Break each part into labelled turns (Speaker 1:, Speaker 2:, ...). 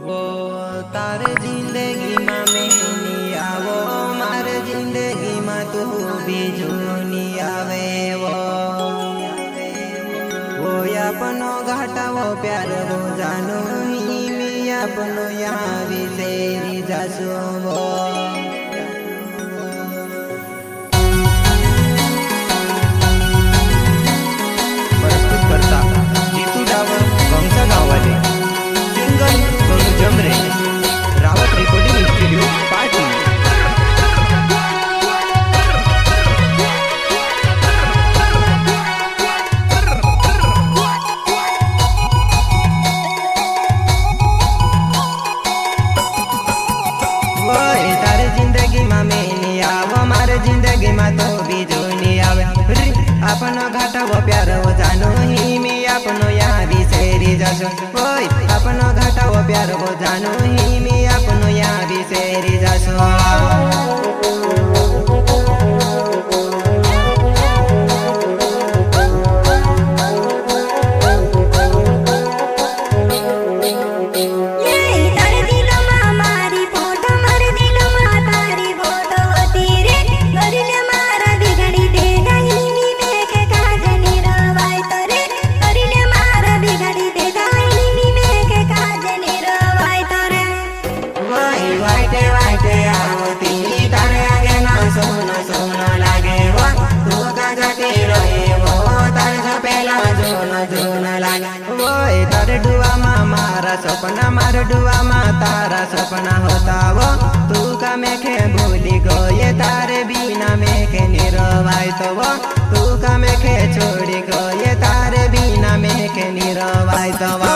Speaker 1: वो तार जिंदगी में नहीं आवो, मार जिंदगी में तू भी जूनी आवे। वो अपनो घाटा वो प्यार वो जानो ही मी अपनो यहाँ भी तेरी जासो वो। प्रस्तुत करता जीतू डावर वंशा गाववाले, singer Ganu Jamre, Rawat recording studio पाटी। जिंदगी में तो भी जूनी आवे। अपनो घाटा वो प्यार वो जानो ही मी अपनो यहाँ भी सेरी जासो। ओए अपनो घाटा वो प्यार वो जानो ही मी अपनो यहाँ भी सेरी जासो। सपना मार डुआ मा तारा सपना होता वो, तू का मेखे भूली गए तारे बिना मेखे निरवाई तो वो, तू का मेखे छोड़ी गए तारे बिना मेखे निरवाई तो वो।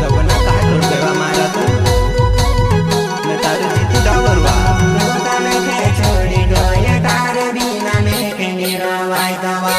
Speaker 1: सपना का टूट गया मारा तू मैं तारे जीतू डावरवा, तू का मेखे छोड़ी गए तारे बिना मेखे निरवाई तो वो।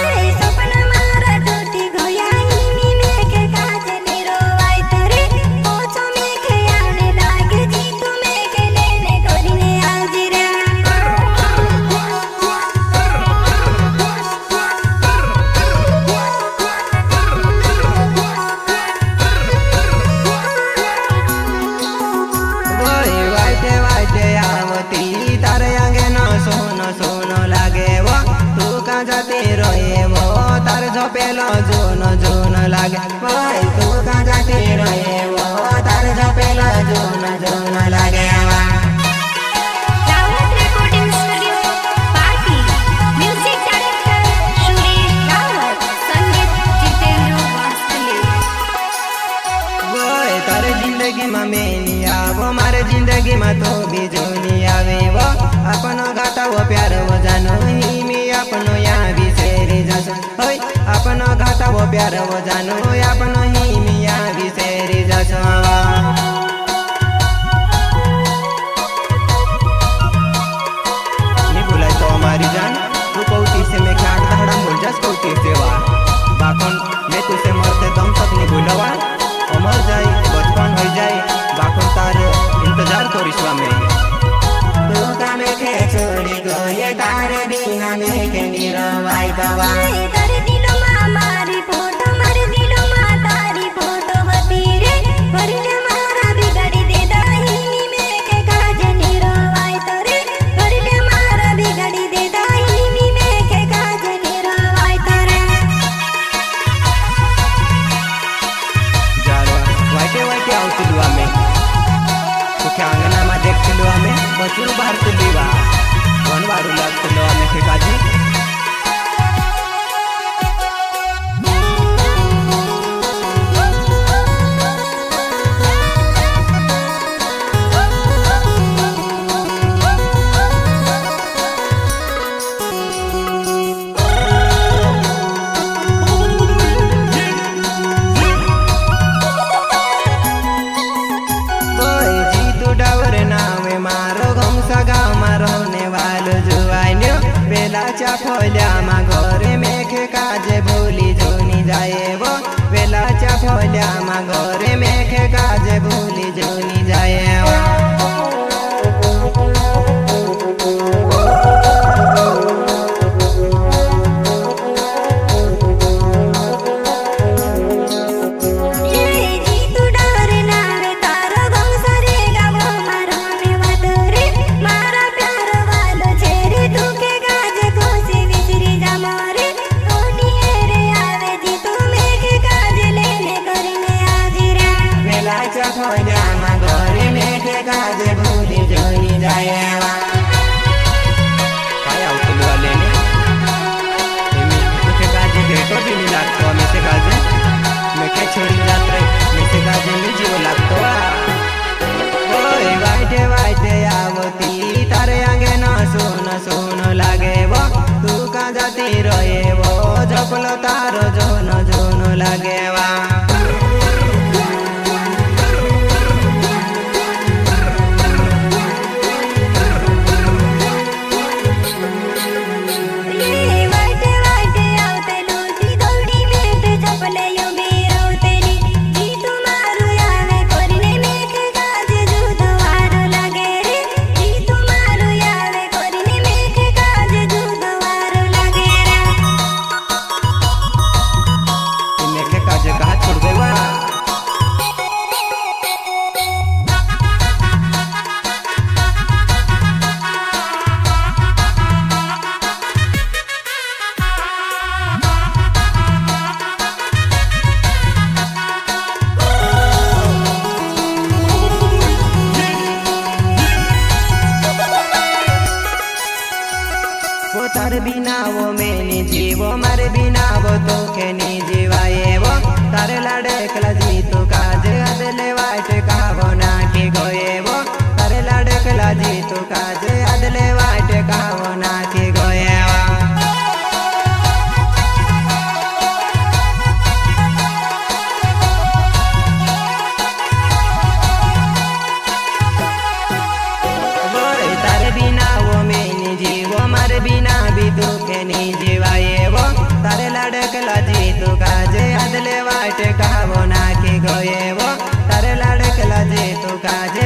Speaker 1: पेलो जोन जोन लागे भाई, तू कहाँ जाती रहे वो तार जो पेलो जोन जोन लागे।
Speaker 2: रावत रिकॉर्डिंग स्टूडियो पाटी, म्यूजिक डायरेक्टर सुरेश रावत, संगीत जितेंद्र वास्तली।
Speaker 1: वो तारे जिंदगी में मैं नहीं आवो, मारे जिंदगी में तो भी जूनी आवे। वो अपनो घाटा वो प्यार वो जानो ही मी अपनो यहाँ भी सेरी जासो। अपनो घाटा वो प्यार वो जानो अपनो ही मिया भी सेरी जासो। नहीं बुलाई तो हमारी जान, तू कौती से मैं क्या दहड़ा बोल जास कौती से वा बाकन मैं तुझसे मरते दम तक नहीं भूलवा। अमर जाए बचपन हो जाए बाकन तार इंतजार करिसवा में। तू का मैं के छोड़ी गए तारे बिना मैं के निरवाई दवा।
Speaker 2: मारी फोटो मार दिलो मा तारी फोटो होती रे, वरने मारा बिगड़ी दे दाहिनी में के काज निरवाई तो रे, वरने मारा बिगड़ी दे दाहिनी में के काज निरवाई तो रे।
Speaker 1: जारवा वाइटे वाइटे आउतलुआ में तो क्या अंगना में देखलुआ में बचुर बाहर तुलीवा वनवारू लगतलुआ में के काजी। फोलिया मा घरे मेखे काजे भूली जोनी जाए वो, बेलाचा फोलिया मा घरे मेखे काजे भूली जोनी जाए वो।
Speaker 2: ये जी तू डर ना रे
Speaker 1: जायच्या खोल्यामा घरी मेठे काजे भुली जळी जायवा काय आवतो आलेने मी मेठे काजे भेटो भी नहीं लागतो मेठे काजे मेठे छोड़ी जात रे मेठे काजे मी जीव लागतो ओय वाईटे वाईटे आवती तारे आगे ना सोन सोन लागे वो तू का जाती रहे वो झपलो तारो जोन जोन लागे वा तार बिना वो मैंने जीवो मर बिना वो तो के नहीं जीवाए वो तारे लाडे कला जी तो काज अदले वाट का वो ना के गोए वो तारे लाडे कला जी तो काज अदले वाट का वो ना के गोए बिना भी तू के नहीं जीवाए वो तारे लड़कला जी तू काजे अदले वाट कहा वो ना के गोए वो तारे लड़कला जी तू काजे